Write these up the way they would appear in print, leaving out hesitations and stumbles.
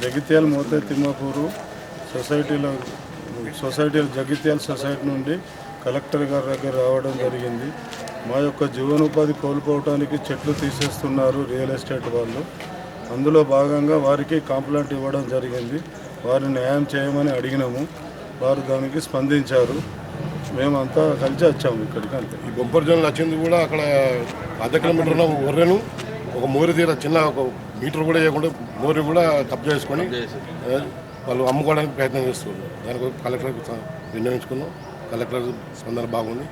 జగిత్యాల మోతే తిమ్మాపూరు సొసైటీలో జగిత్యాల సొసైటీ నుండి కలెక్టర్ గారి దగ్గర రావడం జరిగింది. మా యొక్క జీవనోపాధి కోల్పోవడానికి చెట్లు తీసేస్తున్నారు రియల్ ఎస్టేట్ వాళ్ళు. అందులో భాగంగా వారికి కంప్లైంట్ ఇవ్వడం జరిగింది. వారిని న్యాయం చేయమని అడిగినాము. వారు దానికి స్పందించారు. మేమంతా కలిసి వచ్చాము ఇక్కడికి. అంతే. ఈ బొంపర్ జోన్లు వచ్చింది కూడా అక్కడ 1/2 కిలోమీటర్ల ఒర్రెను ఒక మోరి తీర చిన్న ఒక మీటర్ కూడా చేయకుండా మోరి కూడా కబ్జా చేసుకొని వాళ్ళు అమ్ముకోవడానికి ప్రయత్నం చేస్తున్నారు. దానికి కలెక్టర్కి విన్నవించుకున్నాం. కలెక్టర్ స్పందన బాగుంది.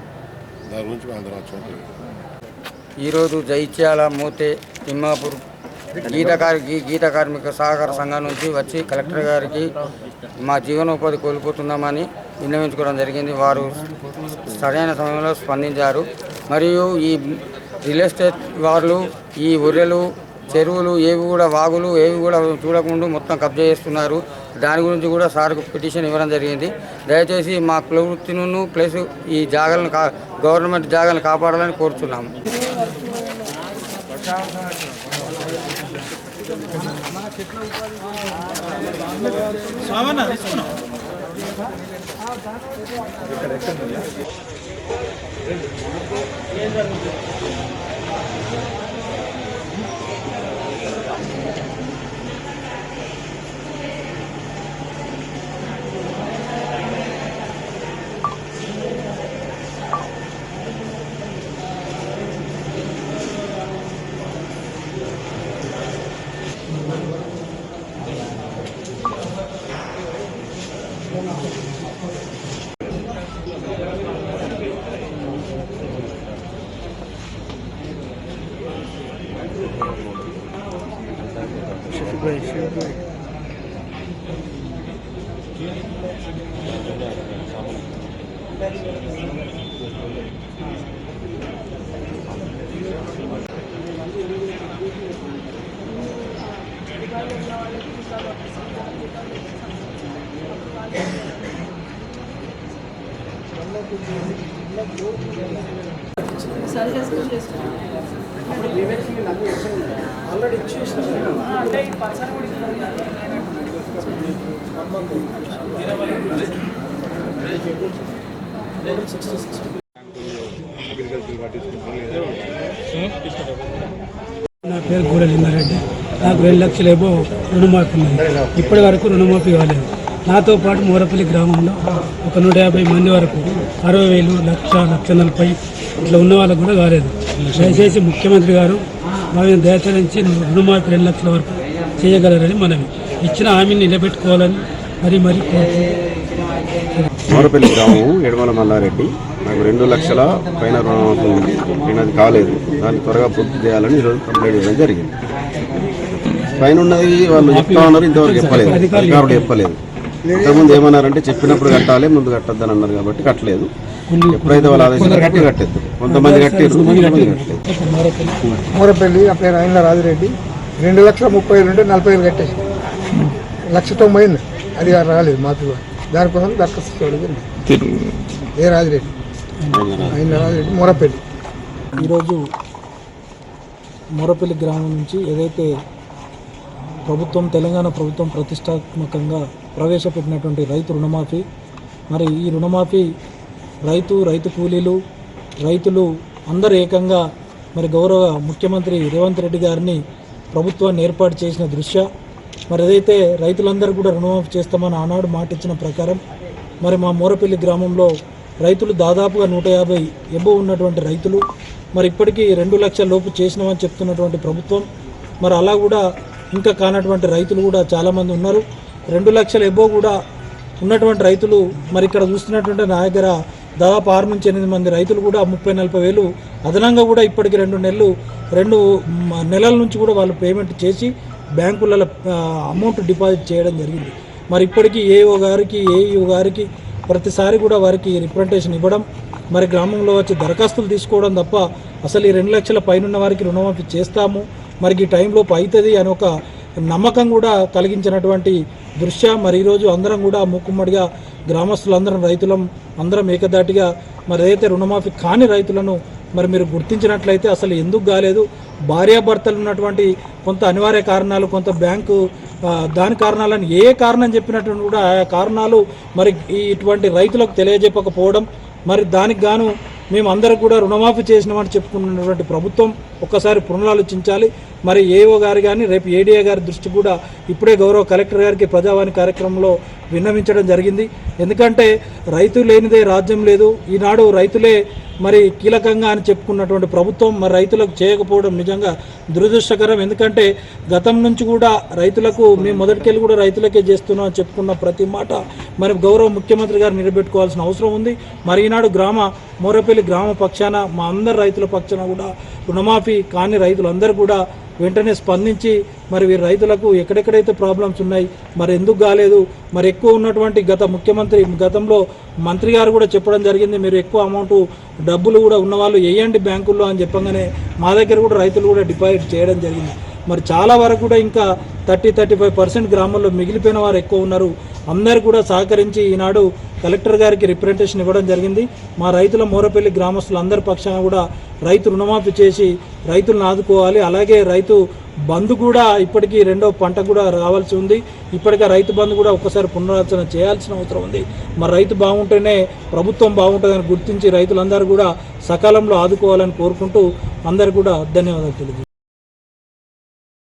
దాని గురించి మేము అందరం వచ్చాము. ఈరోజు జైత్యాల మోతే తిమ్మాపూర్ గీత కార్మిక సహకార సంఘం నుంచి వచ్చి కలెక్టర్ గారికి మా జీవనోపాధి కోల్పోతున్నామని విన్నవించుకోవడం జరిగింది. వారు సరైన సమయంలో స్పందించారు. మరియు ఈ రియల్ ఎస్టేట్ వాళ్ళు ఈ ఒర్రెలు చెరువులు ఏవి కూడా వాగులు ఏవి కూడా చూడకుండా మొత్తం కబ్జా చేస్తున్నారు. దాని గురించి కూడా సార్కు పిటిషన్ ఇవ్వడం జరిగింది. దయచేసి మా ప్రవృత్తిను ప్లస్ ఈ జాగాలను గవర్నమెంట్ జాగాలను కాపాడాలని కోరుతున్నాము. ఆల్రెడీ ఇచ్చేసినాం అంటే ఈ పర్సన్ కూడా నా పేరు గూడ లింగారెడ్డి. నాకు 2 లక్షలు ఏమో రుణమాఫీ ఉంది. ఇప్పటి వరకు రుణమాఫీ కాలేదు. నాతో పాటు మోరపల్లి గ్రామంలో ఒక 150 మంది వరకు 60,000, 1,40,000 ఇట్లా ఉన్న వాళ్ళకు కూడా కాలేదు. దయచేసి ముఖ్యమంత్రి గారు మేము దయచేసి రుణమాఫీ 2 లక్షల వరకు చేయగలరని మనవి ఇచ్చిన హామీని నిలబెట్టుకోవాలని మరీ మోరపల్లి గ్రామం ఎడమల మల్లారెడ్డి. నాకు 2 లక్షల పైన రుణమాఫీ ఉంది. నేను అది కాలేదు. దాన్ని త్వరగా పూర్తి చేయాలని ఈరోజు కంప్లైంట్ ఇవ్వడం జరిగింది. పైన ఉన్నది వాళ్ళు చెప్తా ఉన్నారు, ఇంతవరకు చెప్పలేదు. అధికారులు చెప్పలేదు. ఇంతకుముందు ఏమన్నారంటే చెప్పినప్పుడు కట్టాలి, ముందు కట్టద్దని అన్నారు కాబట్టి కట్టలేదు. ఎప్పుడైతే వాళ్ళు ఆదేశించారో కట్టి కట్టేది. కొంతమంది కట్టారు, కొంతమంది కట్టలేదు. మోరపల్లి ఆ పేరు ఆయన రాజిరెడ్డి. 2,30,000 ఉంటే 40,000 కట్టేసి 1,90,000 అది రాలేదు మాకు. దానికోసం దరఖాస్తు చేయడం. ఏ రాజిరెడ్డి ఆయన రాజిరెడ్డి మోరపల్లి. ఈరోజు మోరపల్లి గ్రామం నుంచి ఏదైతే తెలంగాణ ప్రభుత్వం ప్రతిష్టాత్మకంగా ప్రవేశపెట్టినటువంటి రైతు రుణమాఫీ, మరి ఈ రుణమాఫీ రైతు కూలీలు రైతులు అందరూ ఏకంగా మరి గౌరవ ముఖ్యమంత్రి రేవంత్ రెడ్డి గారిని ప్రభుత్వాన్ని ఏర్పాటు చేసిన దృష్ట్యా మరి ఏదైతే రైతులందరూ కూడా రుణమాఫీ చేస్తామని ఆనాడు మాట ఇచ్చిన ప్రకారం మరి మా మోరపల్లి గ్రామంలో రైతులు దాదాపుగా 150 ఎబో ఉన్నటువంటి రైతులు మరి ఇప్పటికీ 2 లక్షల లోపు చేసినామని చెప్తున్నటువంటి ప్రభుత్వం, మరి అలా కూడా ఇంకా కానటువంటి రైతులు కూడా చాలామంది ఉన్నారు. 2 లక్షల ఎబో కూడా ఉన్నటువంటి రైతులు మరి ఇక్కడ చూస్తున్నటువంటి నా దగ్గర దాదాపు 6 నుంచి 8 మంది రైతులు కూడా 30-40 వేలు అదనంగా కూడా ఇప్పటికి 2 నెలల నుంచి కూడా వాళ్ళు పేమెంట్ చేసి బ్యాంకులలో అమౌంట్ డిపాజిట్ చేయడం జరిగింది. మరి ఇప్పటికీ ఏఓ గారికి ప్రతిసారి కూడా వారికి రిప్రజెంటేషన్ ఇవ్వడం, మరి గ్రామంలో వచ్చి దరఖాస్తులు తీసుకోవడం తప్ప అసలు ఈ 2 లక్షల పైన వారికి రుణమాఫీ చేస్తాము, మరి ఈ టైంలోపు అవుతుంది అని ఒక నమ్మకం కూడా కలిగించినటువంటి దృశ్య. మరి ఈరోజు అందరం కూడా మూకుమ్మడిగా గ్రామస్తులందరం రైతులం అందరం ఏకదాటిగా మరి ఏదైతే రుణమాఫీ కాని రైతులను మరి మీరు గుర్తించినట్లయితే అసలు ఎందుకు కాలేదు, భార్యాభర్తలు ఉన్నటువంటి కొంత అనివార్య కారణాలు, కొంత బ్యాంకు దాని కారణాలను ఏ కారణం చెప్పినట్టు కూడా ఆ కారణాలు మరి ఇటువంటి రైతులకు తెలియజెప్పకపోవడం, మరి దానికి గాను మేము అందరూ కూడా రుణమాఫీ చేసినామని చెప్పుకున్నటువంటి ప్రభుత్వం ఒక్కసారి పునరాలోచించాలి. మరి ఏఓ గారు కానీ రేపు ఏడీఏ గారి దృష్టి కూడా ఇప్పుడే గౌరవ కలెక్టర్ గారికి ప్రజావాణి కార్యక్రమంలో విన్నవించడం జరిగింది. ఎందుకంటే రైతు లేనిదే రాజ్యం లేదు, ఈనాడు రైతులే మరి కీలకంగా అని చెప్పుకున్నటువంటి ప్రభుత్వం మరి రైతులకు చేయకపోవడం నిజంగా దురదృష్టకరం. ఎందుకంటే గతం నుంచి కూడా రైతులకు మేము మొదటికెళ్ళి కూడా రైతులకే చేస్తున్నాం అని చెప్పుకున్న ప్రతి మాట మరి గౌరవ ముఖ్యమంత్రి గారు నిలబెట్టుకోవాల్సిన అవసరం ఉంది. మరి ఈనాడు మోరపల్లి గ్రామ పక్షాన మా అందరు రైతుల పక్షాన కూడా రుణమాఫీ కానీ రైతులందరూ కూడా వెంటనే స్పందించి మరి వీరి రైతులకు ఎక్కడెక్కడైతే ప్రాబ్లమ్స్ ఉన్నాయి, మరి ఎందుకు కాలేదు, మరి ఎక్కువ ఉన్నటువంటి గతంలో మంత్రి గారు కూడా చెప్పడం జరిగింది, మీరు ఎక్కువ అమౌంట్ డబ్బులు కూడా ఉన్నవాళ్ళు వేయండి బ్యాంకుల్లో అని చెప్పగానే మా దగ్గర కూడా రైతులు కూడా డిపాజిట్ చేయడం జరిగింది. మరి చాలా వరకు కూడా ఇంకా 30-35% గ్రామాల్లో మిగిలిపోయిన వారు ఎక్కువ ఉన్నారు. అందరు కూడా సహకరించి ఈనాడు కలెక్టర్ గారికి రిప్రజెంటేషన్ ఇవ్వడం జరిగింది. మా రైతుల మోరపల్లి గ్రామస్తులు అందరి పక్షాన కూడా రైతు రుణమాఫీ చేసి రైతులను ఆదుకోవాలి. అలాగే రైతు బంధు కూడా ఇప్పటికీ 2వ పంట కూడా రావాల్సి ఉంది. ఇప్పటికే రైతు బంధు కూడా ఒక్కసారి పునరాలోచన చేయాల్సిన అవసరం ఉంది. మరి రైతు బాగుంటేనే ప్రభుత్వం బాగుంటుందని గుర్తించి రైతులందరూ కూడా సకాలంలో ఆదుకోవాలని కోరుకుంటూ అందరు కూడా ధన్యవాదాలు తెలియజేస్తాను.